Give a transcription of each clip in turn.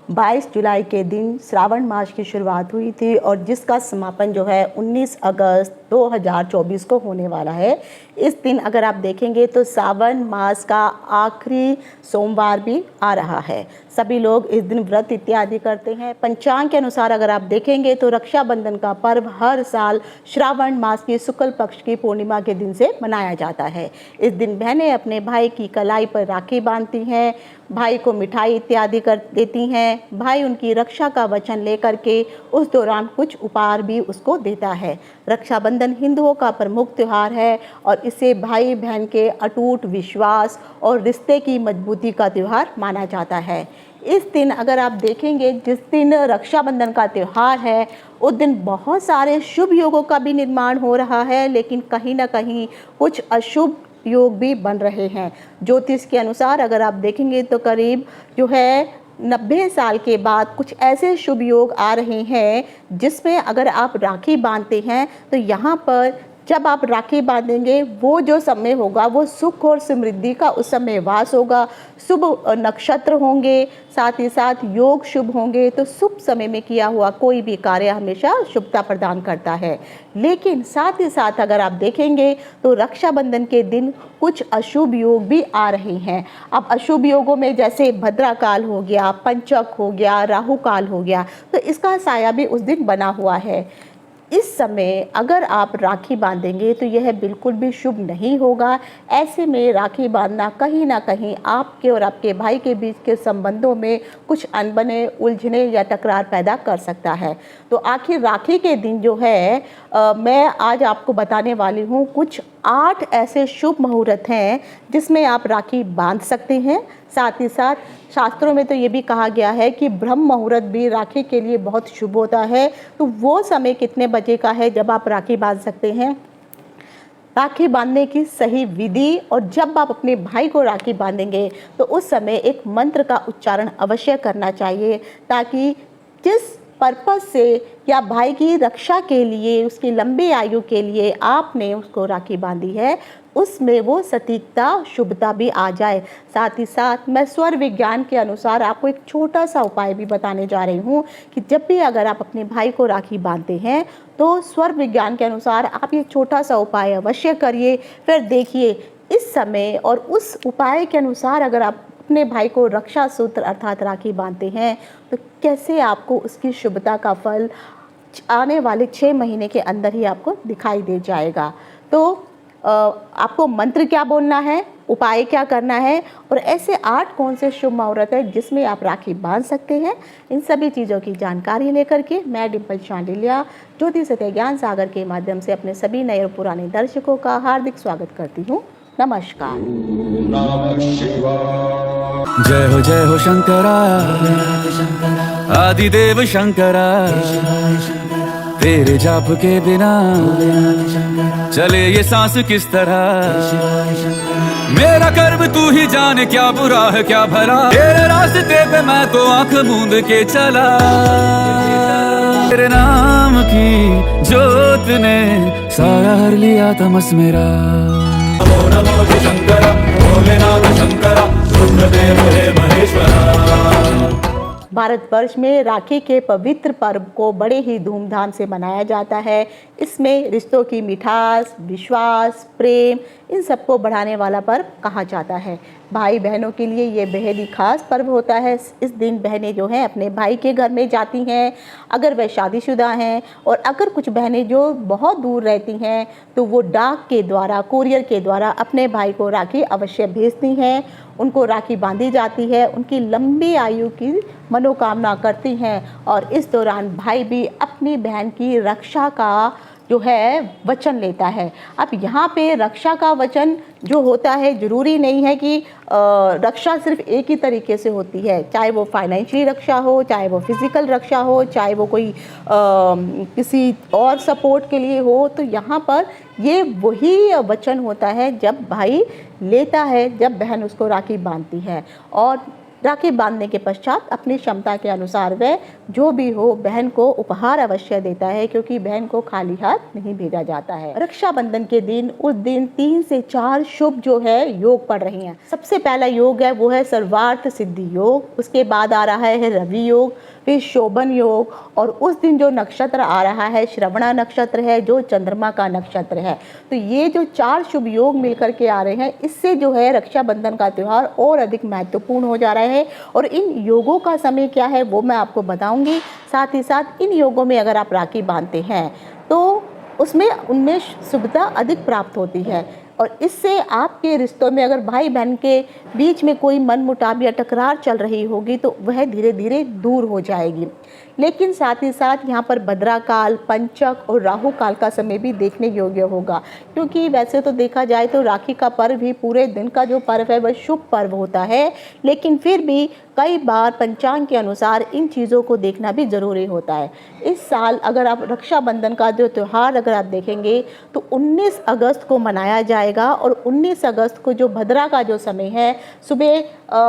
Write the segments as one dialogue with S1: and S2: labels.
S1: 22 जुलाई के दिन श्रावण मास की शुरुआत हुई थी और जिसका समापन जो है 19 अगस्त 2024 को होने वाला है। इस दिन अगर आप देखेंगे तो सावन मास का आखिरी सोमवार भी आ रहा है। सभी लोग इस दिन व्रत इत्यादि करते हैं। पंचांग के अनुसार अगर आप देखेंगे तो रक्षाबंधन का पर्व हर साल श्रावण मास की शुक्ल पक्ष की पूर्णिमा के दिन से मनाया जाता है। इस दिन बहनें अपने भाई की कलाई पर राखी बांधती हैं, भाई को मिठाई इत्यादि कर देती हैं। भाई उनकी रक्षा का वचन लेकर के उस दौरान कुछ उपहार भी उसको देता है। रक्षाबंधन हिंदुओं का प्रमुख त्यौहार है और इसे भाई बहन के अटूट विश्वास और रिश्ते की मजबूती का त्यौहार माना जाता है। इस दिन अगर आप देखेंगे, जिस दिन रक्षाबंधन का त्यौहार है उस दिन बहुत सारे शुभ योगों का भी निर्माण हो रहा है, लेकिन कहीं ना कहीं कुछ अशुभ योग भी बन रहे हैं। ज्योतिष के अनुसार अगर आप देखेंगे तो करीब जो है 90 साल के बाद कुछ ऐसे शुभ योग आ रहे हैं जिसमें अगर आप राखी बांधते हैं तो यहाँ पर जब आप राखी बांधेंगे वो जो समय होगा वो सुख और समृद्धि का उस समय वास होगा। शुभ नक्षत्र होंगे, साथ ही साथ योग शुभ होंगे, तो शुभ समय में किया हुआ कोई भी कार्य हमेशा शुभता प्रदान करता है। लेकिन साथ ही साथ अगर आप देखेंगे तो रक्षाबंधन के दिन कुछ अशुभ योग भी आ रहे हैं। अब अशुभ योगों में जैसे भद्रा काल हो गया, पंचक हो गया, राहु काल हो गया, तो इसका साया भी उस दिन बना हुआ है। इस समय अगर आप राखी बांधेंगे तो यह बिल्कुल भी शुभ नहीं होगा। ऐसे में राखी बांधना कहीं ना कहीं आपके और आपके भाई के बीच के संबंधों में कुछ अनबने, उलझने या टकरार पैदा कर सकता है। तो आखिर राखी के दिन जो है मैं आज आपको बताने वाली हूँ कुछ 8 ऐसे शुभ मुहूर्त हैं जिसमें आप राखी बांध सकते हैं। साथ ही साथ शास्त्रों में तो ये भी कहा गया है कि ब्रह्म मुहूर्त भी राखी के लिए बहुत शुभ होता है। तो वो समय कितने बजे का है जब आप राखी बांध सकते हैं, राखी बांधने की सही विधि, और जब आप अपने भाई को राखी बांधेंगे तो उस समय एक मंत्र का उच्चारण अवश्य करना चाहिए, ताकि जिस पर्पस से या भाई की रक्षा के लिए, उसकी लंबी आयु के लिए आपने उसको राखी बांधी है, उसमें वो सटीकता, शुभता भी आ जाए। साथ ही साथ मैं स्वर विज्ञान के अनुसार आपको एक छोटा सा उपाय भी बताने जा रही हूँ कि जब भी अगर आप अपने भाई को राखी बांधते हैं तो स्वर विज्ञान के अनुसार आप ये छोटा सा उपाय अवश्य करिए। फिर देखिए इस समय और उस उपाय के अनुसार अगर आप अपने भाई को रक्षा सूत्र अर्थात राखी बांधते हैं तो कैसे आपको उसकी शुभता का फल आने वाले 6 महीने के अंदर ही आपको दिखाई दे जाएगा। तो आपको मंत्र क्या बोलना है, उपाय क्या करना है, और ऐसे 8 कौन से शुभ मुहूर्त है जिसमें आप राखी बांध सकते हैं, इन सभी चीज़ों की जानकारी लेकर के मैं डिम्पल शांडिल्या ज्योतिष सत्य ज्ञान सागर के माध्यम से अपने सभी नए और पुराने दर्शकों का हार्दिक स्वागत करती हूँ। नमस्कार।
S2: जय हो शंकरा, आदिदेव शंकरा, तेरे जाप के बिना चले ये सांस किस तरह। मेरा कर्म तू ही जाने, क्या बुरा है क्या भला, तेरे रास्ते पे मैं तो आंख मूंद के चला। तेरे नाम की जोत ने सारा हर लिया तमस मेरा। नमो नमो शंकर, भोलेनाथ शंकर, रुद्रदेव हे महेश्वरा।
S1: भारतवर्ष में राखी के पवित्र पर्व को बड़े ही धूमधाम से मनाया जाता है। इसमें रिश्तों की मिठास, विश्वास, प्रेम, इन सबको बढ़ाने वाला पर्व कहा जाता है। भाई बहनों के लिए ये बेहद ही खास पर्व होता है। इस दिन बहनें जो हैं अपने भाई के घर में जाती हैं, अगर वह शादीशुदा हैं, और अगर कुछ बहनें जो बहुत दूर रहती हैं तो वो डाक के द्वारा, कुरियर के द्वारा अपने भाई को राखी अवश्य भेजती हैं। उनको राखी बांधी जाती है, उनकी लंबी आयु की मनोकामना करती हैं, और इस दौरान भाई भी अपनी बहन की रक्षा का जो है वचन लेता है। अब यहाँ पे रक्षा का वचन जो होता है, ज़रूरी नहीं है कि रक्षा सिर्फ एक ही तरीके से होती है, चाहे वो फाइनेंशियली रक्षा हो, चाहे वो फिज़िकल रक्षा हो, चाहे वो कोई किसी और सपोर्ट के लिए हो। तो यहाँ पर ये वही वचन होता है जब भाई लेता है, जब बहन उसको राखी बांधती है। और राखी बांधने के पश्चात अपनी क्षमता के अनुसार वह जो भी हो बहन को उपहार अवश्य देता है, क्योंकि बहन को खाली हाथ नहीं भेजा जाता है। रक्षाबंधन के दिन उस दिन 3 से 4 शुभ जो है योग पड़ रही हैं। सबसे पहला योग है वो है सर्वार्थ सिद्धि योग, उसके बाद आ रहा है रवि योग, फिर शोभन योग, और उस दिन जो नक्षत्र आ रहा है श्रवणा नक्षत्र है, जो चंद्रमा का नक्षत्र है। तो ये जो 4 शुभ योग मिलकर के आ रहे हैं, इससे जो है रक्षाबंधन का त्यौहार और अधिक महत्वपूर्ण हो जा रहा है। और इन योगों का समय क्या है वो मैं आपको बताऊंगी। साथ ही साथ इन योगों में अगर आप राखी बांधते हैं तो उनमें शुभता अधिक प्राप्त होती है, और इससे आपके रिश्तों में अगर भाई बहन के बीच में कोई मनमुटाव या टकरार चल रही होगी तो वह धीरे धीरे दूर हो जाएगी। लेकिन साथ ही साथ यहाँ पर भद्रा काल, पंचक और राहु काल का समय भी देखने योग्य होगा, क्योंकि वैसे तो देखा जाए तो राखी का पर्व भी पूरे दिन का जो पर्व है वह शुभ पर्व होता है, लेकिन फिर भी कई बार पंचांग के अनुसार इन चीज़ों को देखना भी ज़रूरी होता है। इस साल अगर आप रक्षाबंधन का जो त्यौहार अगर आप देखेंगे तो 19 अगस्त को मनाया जाएगा, और 19 अगस्त को जो भद्रा का जो समय है सुबह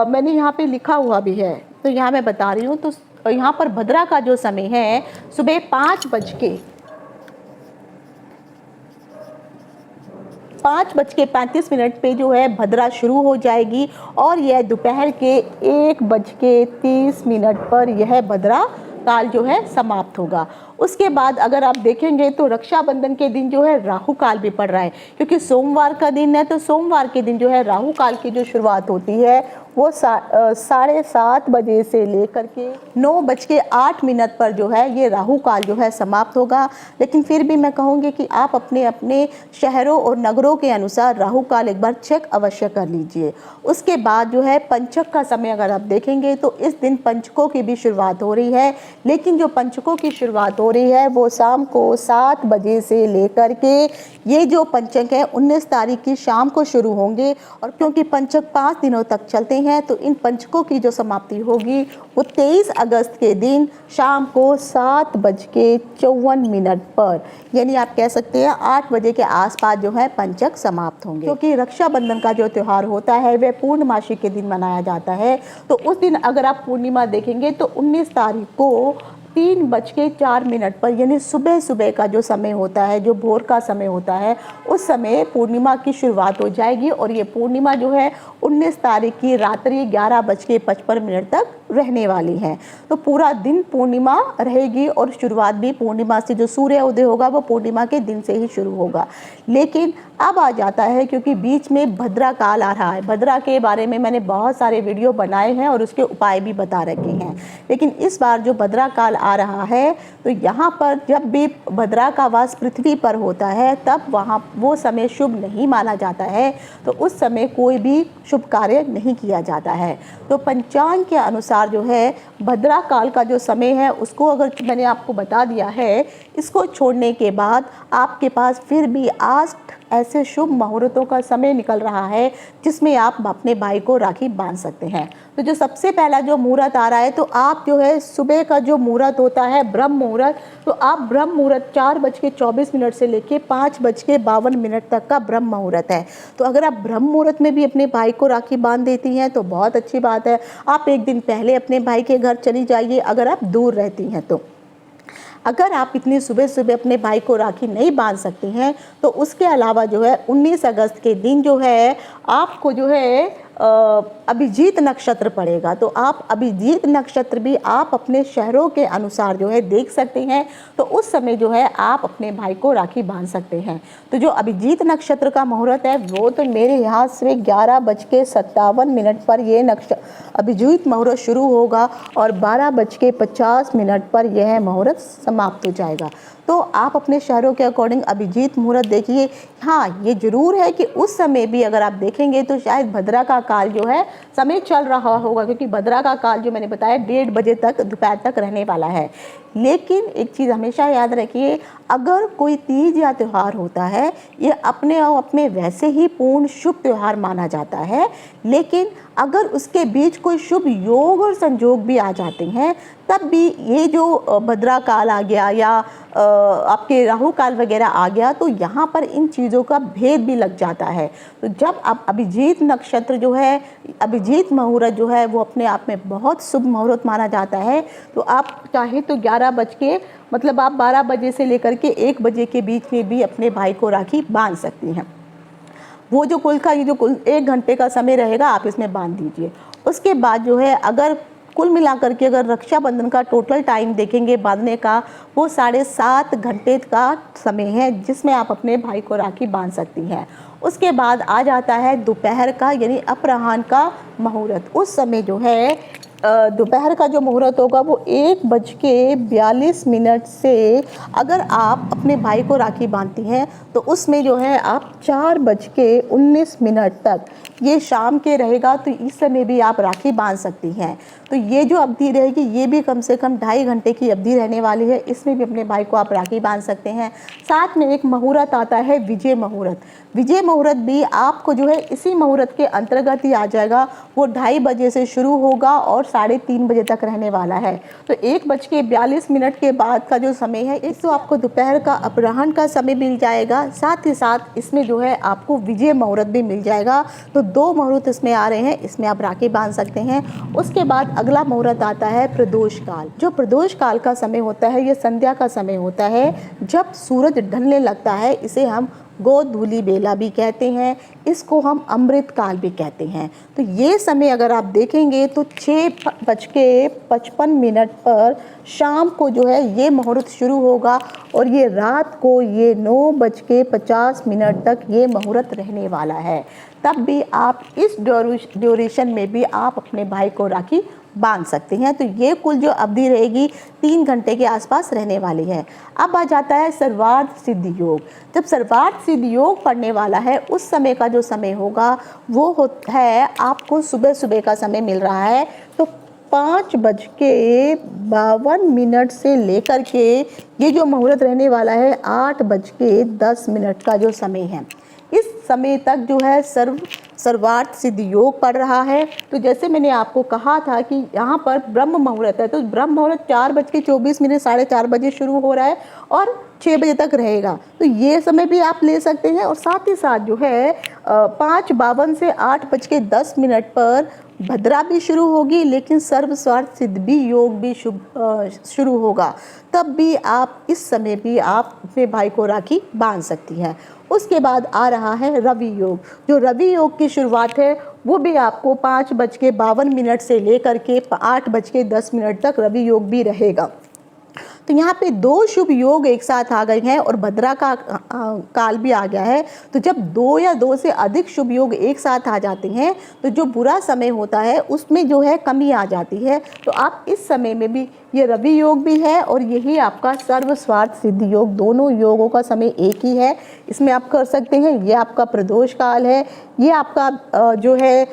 S1: मैंने यहाँ पे लिखा हुआ भी है, तो यहाँ मैं बता रही हूँ। तो यहाँ पर भद्रा का जो समय है सुबह 5:35 पे जो है भद्रा शुरू हो जाएगी, और यह दोपहर के 1:30 पर यह भद्रा काल जो है समाप्त होगा। उसके बाद अगर आप देखेंगे तो रक्षाबंधन के दिन जो है राहु काल भी पड़ रहा है, क्योंकि सोमवार का दिन है, तो सोमवार के दिन जो है राहु काल की जो शुरुआत होती है वो 7:30 बजे से लेकर के 9:08 पर जो है ये राहु काल जो है समाप्त होगा। लेकिन फिर भी मैं कहूँगी कि आप अपने अपने शहरों और नगरों के अनुसार राहु काल एक बार चेक अवश्य कर लीजिए। उसके बाद जो है पंचक का समय अगर आप देखेंगे तो इस दिन पंचकों की भी शुरुआत हो रही है, लेकिन जो पंचकों की शुरुआत हो रही है वो शाम को 7 बजे से लेकर के ये जो पंचक है 19 तारीख की शाम को शुरू होंगे, और क्योंकि पंचक 5 दिनों तक चलते हैं तो इन पंचकों की जो समाप्ति होगी वो 23 अगस्त के दिन शाम को 7:54 पर, यानी आप कह सकते हैं 8 बजे के आसपास जो है पंचक समाप्त होंगे। क्योंकि रक्षाबंधन का जो त्यौहार होता है वह पूर्णमासी के दिन मनाया जाता है, तो उस दिन अगर आप पूर्णिमा देखेंगे तो 19 तारीख को 3:04 पर, यानी सुबह का जो समय होता है, जो भोर का समय होता है, उस समय पूर्णिमा की शुरुआत हो जाएगी, और ये पूर्णिमा जो है 19 तारीख की रात्रि 11:55 तक रहने वाली है। तो पूरा दिन पूर्णिमा रहेगी, और शुरुआत भी पूर्णिमा से, जो सूर्य उदय होगा वो पूर्णिमा के दिन से ही शुरू होगा। लेकिन अब आ जाता है, क्योंकि बीच में भद्रा काल आ रहा है। भद्रा के बारे में मैंने बहुत सारे वीडियो बनाए हैं और उसके उपाय भी बता रखे हैं, लेकिन इस बार जो भद्रा काल आ रहा है तो यहाँ पर जब भी भद्रा का वास पृथ्वी पर होता है तब वहाँ वो समय शुभ नहीं माना जाता है, तो उस समय कोई भी शुभ कार्य नहीं किया जाता है। तो पंचांग के अनुसार जो है भद्रा काल का जो समय है उसको अगर मैंने आपको बता दिया है, इसको छोड़ने के बाद आपके पास फिर भी 8 ऐसे शुभ मुहूर्तों का समय निकल रहा है जिसमें आप अपने भाई को राखी बांध सकते हैं। तो जो सबसे पहला जो मुहूर्त आ रहा है, तो आप जो है सुबह का जो मुहूर्त होता है ब्रह्म मुहूर्त, तो आप ब्रह्म मुहूर्त 4:24 से लेके 5:52 तक का ब्रह्म मुहूर्त है। तो अगर आप ब्रह्म मुहूर्त में भी अपने भाई को राखी बांध देती हैं तो बहुत अच्छी बात है। आप एक दिन पहले अपने भाई के घर चली जाइए अगर आप दूर रहती हैं तो। अगर आप इतनी सुबह सुबह अपने भाई को राखी नहीं बांध सकते हैं तो उसके अलावा जो है 19 अगस्त के दिन जो है आपको जो है अभिजीत नक्षत्र पड़ेगा। तो आप अभिजीत नक्षत्र भी आप अपने शहरों के अनुसार जो है देख सकते हैं, तो उस समय जो है आप अपने भाई को राखी बांध सकते हैं। तो जो अभिजीत नक्षत्र का मुहूर्त है वो तो मेरे यहाँ से 11:57 पर ये अभिजीत मुहूर्त शुरू होगा और 12:50 पर यह मुहूर्त समाप्त हो जाएगा। तो आप अपने शहरों के अकॉर्डिंग अभिजीत मुहूर्त देखिए। हाँ, ये ज़रूर है कि उस समय भी अगर आप देखेंगे तो शायद भद्रा का काल जो है समय चल रहा होगा, क्योंकि भद्रा का काल जो मैंने बताया 1:30 बजे तक दोपहर तक रहने वाला है। लेकिन एक चीज़ हमेशा याद रखिए, अगर कोई तीज या त्यौहार होता है ये अपने आप में वैसे ही पूर्ण शुभ त्यौहार माना जाता है, लेकिन अगर उसके बीच कोई शुभ योग और संयोग भी आ जाते हैं, तब भी ये जो भद्रा काल आ गया या आपके राहु काल वगैरह आ गया, तो यहाँ पर इन चीज़ों का भेद भी लग जाता है। तो जब अब अभिजीत नक्षत्र जो है, अभिजीत मुहूर्त जो है, वो अपने आप में बहुत शुभ मुहूर्त माना जाता है। तो आप चाहे तो 11 बज के मतलब आप 12 बजे से लेकर के 1 बजे के बीच में भी अपने भाई को राखी बांध सकती हैं। वो जो कुल का ये जो कुल 1 घंटे का समय रहेगा, आप इसमें बांध दीजिए। उसके बाद जो है, अगर कुल मिलाकर के अगर रक्षाबंधन का टोटल टाइम देखेंगे बांधने का, वो 7.5 घंटे का समय है जिसमें आप अपने भाई को राखी बांध सकती हैं। उसके बाद आ जाता है दोपहर का यानी अपराह्न का मुहूर्त। उस समय जो है दोपहर का जो मुहूर्त होगा वो 1:42 से अगर आप अपने भाई को राखी बांधती हैं तो उसमें जो है आप 4:19 तक ये शाम के रहेगा। तो इस समय भी आप राखी बांध सकती हैं। तो ये जो अवधि रहेगी ये भी कम से कम 2.5 घंटे की अवधि रहने वाली है। इसमें भी अपने भाई को आप राखी बांध सकते हैं। साथ में एक मुहूर्त आता है विजय मुहूर्त। विजय मुहूर्त भी आपको जो है इसी मुहूर्त के अंतर्गत ही आ जाएगा। वो 2:30 बजे से शुरू होगा और 3:30 बजे तक रहने वाला है। तो 1:42 के बाद का जो समय है, इस तो आपको दोपहर का अपराह्न का समय मिल जाएगा। साथ ही साथ इसमें जो है आपको विजय मुहूर्त भी मिल जाएगा। तो 2 मुहूर्त इसमें आ रहे हैं, इसमें आप राखी बांध सकते हैं। उसके बाद अगला मुहूर्त आता है प्रदोष काल। जो प्रदोष काल का समय होता है, ये संध्या का समय होता है जब सूरज ढलने लगता है। इसे हम गोधूली बेला भी कहते हैं, इसको हम अमृत काल भी कहते हैं। तो ये समय अगर आप देखेंगे तो 6:55 पर शाम को जो है ये मुहूर्त शुरू होगा और ये रात को ये 9:50 तक ये मुहूर्त रहने वाला है। तब भी आप इस ड्यूरेशन में भी आप अपने भाई को राखी बांध सकते हैं। तो ये कुल जो अवधि रहेगी 3 घंटे के आसपास रहने वाली है। अब आ जाता है सर्वार्थ सिद्धि योग। जब सर्वार्थ सिद्धि योग पड़ने वाला है, उस समय का जो समय होगा वो है आपको सुबह का समय मिल रहा है। तो 5:52 से लेकर के ये जो मुहूर्त रहने वाला है 8:10 का जो समय है, इस समय तक जो है सर्वार्थ सिद्धि योग पड़ रहा है। तो जैसे मैंने आपको कहा था कि यहाँ पर ब्रह्म मुहूर्त है, तो ब्रह्म मुहूर्त 4:24 4:30 बजे शुरू हो रहा है और 6 बजे तक रहेगा। तो ये समय भी आप ले सकते हैं। और साथ ही साथ जो है 5:52 से 8:10 पर भद्रा भी शुरू होगी, लेकिन सर्व स्वार्थ सिद्ध भी योग भी शुरू होगा। तब भी आप इस समय भी आप अपने भाई को राखी बांध सकती हैं। उसके बाद आ रहा है रवि योग। जो रवि योग की शुरुआत है वो भी आपको 5:52 से लेकर के 8:10 तक रवि योग भी रहेगा। तो यहाँ पे 2 शुभ योग एक साथ आ गए हैं और भद्रा का काल भी आ गया है। तो जब 2 या 2 से अधिक शुभ योग एक साथ आ जाते हैं तो जो बुरा समय होता है उसमें जो है कमी आ जाती है। तो आप इस समय में भी ये रवि योग भी है और यही आपका सर्व स्वार्थ सिद्धि योग, दोनों योगों का समय एक ही है। इसमें आप कर सकते हैं। ये आपका प्रदोष काल है, ये आपका जो है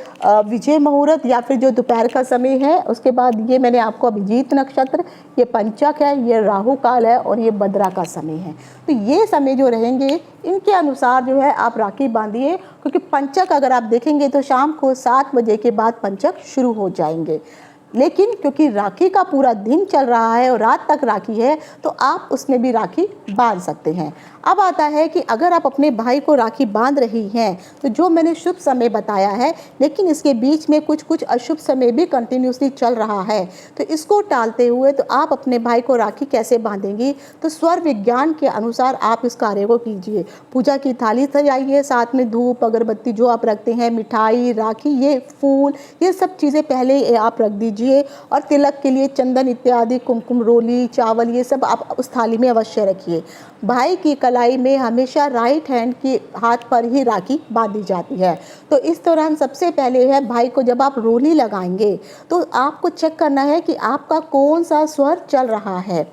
S1: विजय मुहूर्त या फिर जो दोपहर का समय है। उसके बाद ये मैंने आपको अभिजीत नक्षत्र, ये पंचक है, ये राहु काल है और ये भद्रा का समय है। तो ये समय जो रहेंगे इनके अनुसार जो है आप राखी बांधिए, क्योंकि पंचक अगर आप देखेंगे तो शाम को 7 बजे के बाद पंचक शुरू हो जाएंगे। लेकिन क्योंकि राखी का पूरा दिन चल रहा है और रात तक राखी है, तो आप उसमें भी राखी बांध सकते हैं। अब आता है कि अगर आप अपने भाई को राखी बांध रही हैं तो जो मैंने शुभ समय बताया है, लेकिन इसके बीच में कुछ अशुभ समय भी कंटिन्यूसली चल रहा है, तो इसको टालते हुए तो आप अपने भाई को राखी कैसे बांधेंगी? तो स्वर विज्ञान के अनुसार आप इस कार्य को कीजिए। पूजा की थाली सजाइए, साथ में धूप अगरबत्ती जो आप रखते हैं, मिठाई, राखी, ये फूल, ये सब चीज़ें पहले आप रख दीजिए। और तिलक के लिए चंदन इत्यादि, कुमकुम, रोली, चावल, ये सब आप उस थाली में अवश्य रखिए। भाई की कलाई में हमेशा राइट हैंड की हाथ पर ही राखी बांधी जाती है। तो इस दौरान सबसे पहले है भाई को जब आप रोली लगाएंगे तो आपको चेक करना है कि आपका कौन सा स्वर चल रहा है।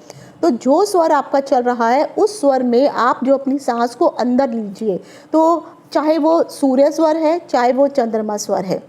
S1: तो जो स्वर आपका चल रहा है उस स्वर में आप जो अपनी सांस को अंदर लीजिए। तो चाहे वो सूर्य स्वर है, चाहे वो चंद्रमा स्वर है,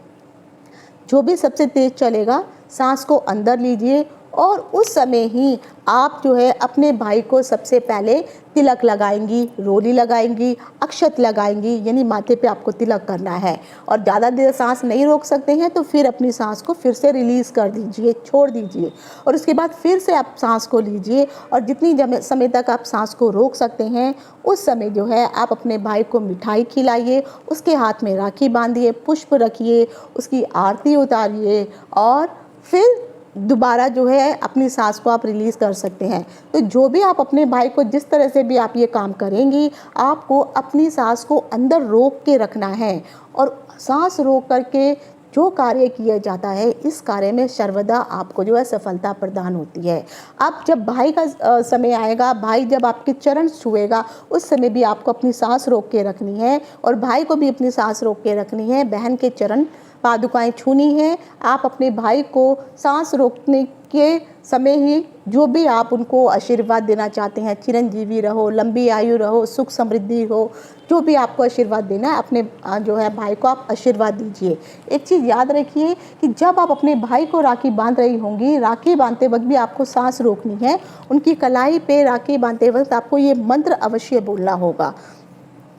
S1: जो भी सबसे तेज चलेगा, सांस को अंदर लीजिए और उस समय ही आप जो है अपने भाई को सबसे पहले तिलक लगाएंगी, रोली लगाएंगी, अक्षत लगाएंगी, यानी माथे पे आपको तिलक करना है। और ज़्यादा देर सांस नहीं रोक सकते हैं तो फिर अपनी सांस को फिर से रिलीज़ कर दीजिए, छोड़ दीजिए, और उसके बाद फिर से आप सांस को लीजिए। और जितनी समय तक आप सांस को रोक सकते हैं उस समय जो है आप अपने भाई को मिठाई खिलाइए, उसके हाथ में राखी बांधिए, पुष्प रखिए, उसकी आरती उतारिए और फिर दोबारा जो है अपनी सांस को आप रिलीज़ कर सकते हैं। तो जो भी आप अपने भाई को जिस तरह से भी आप ये काम करेंगी, आपको अपनी सांस को अंदर रोक के रखना है। और सांस रोक करके जो कार्य किया जाता है, इस कार्य में सर्वदा आपको जो है सफलता प्रदान होती है। अब जब भाई का समय आएगा, भाई जब आपके चरण छुएगा, उस समय भी आपको अपनी सांस रोक के रखनी है और भाई को भी अपनी सांस रोक के रखनी है। बहन के चरण पादुकाएं छूनी है। आप अपने भाई को सांस रोकने के समय ही जो भी आप उनको आशीर्वाद देना चाहते हैं, चिरंजीवी रहो, लंबी आयु रहो, सुख समृद्धि हो, जो भी आपको आशीर्वाद देना है, अपने जो है भाई को आप आशीर्वाद दीजिए। एक चीज़ याद रखिए कि जब आप अपने भाई को राखी बांध रही होंगी, राखी बांधते वक्त भी आपको सांस रोकनी है। उनकी कलाई पे राखी बांधते वक्त आपको ये मंत्र अवश्य बोलना होगा।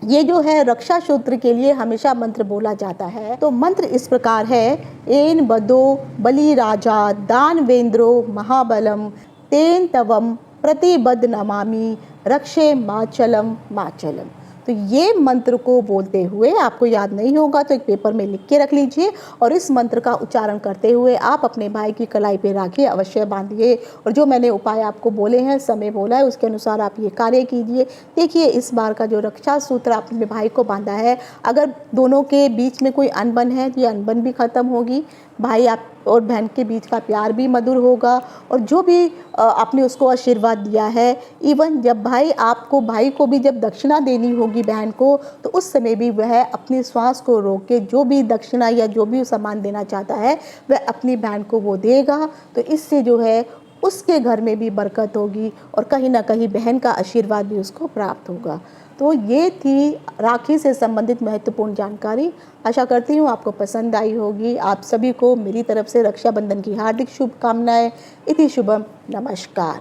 S1: ये जो है रक्षा सूत्र के लिए हमेशा मंत्र बोला जाता है। तो मंत्र इस प्रकार है, एन बदो बलि राजा दानवेंद्रो महाबलम तेन तवम प्रतिबद्ध नमामि रक्षे माचलम माचलम। तो ये मंत्र को बोलते हुए आपको याद नहीं होगा तो एक पेपर में लिख के रख लीजिए और इस मंत्र का उच्चारण करते हुए आप अपने भाई की कलाई पे राखी अवश्य बांधिए। और जो मैंने उपाय आपको बोले हैं, समय बोला है, उसके अनुसार आप ये कार्य कीजिए। देखिए इस बार का जो रक्षा सूत्र आपने भाई को बांधा है, अगर दोनों के बीच में कोई अनबन है तो ये अनबन भी खत्म होगी, भाई आप और बहन के बीच का प्यार भी मधुर होगा। और जो भी आपने उसको आशीर्वाद दिया है, इवन जब भाई को भी जब दक्षिणा देनी होगी बहन को, तो उस समय भी वह अपनी श्वास को रोक के जो भी दक्षिणा या जो भी सामान देना चाहता है वह अपनी बहन को वो देगा। तो इससे जो है उसके घर में भी बरकत होगी और कहीं ना कहीं बहन का आशीर्वाद भी उसको प्राप्त होगा। तो ये थी राखी से संबंधित महत्वपूर्ण जानकारी। आशा करती हूँ आपको पसंद आई होगी। आप सभी को मेरी तरफ से रक्षाबंधन की हार्दिक शुभकामनाएं। इति शुभम, नमस्कार।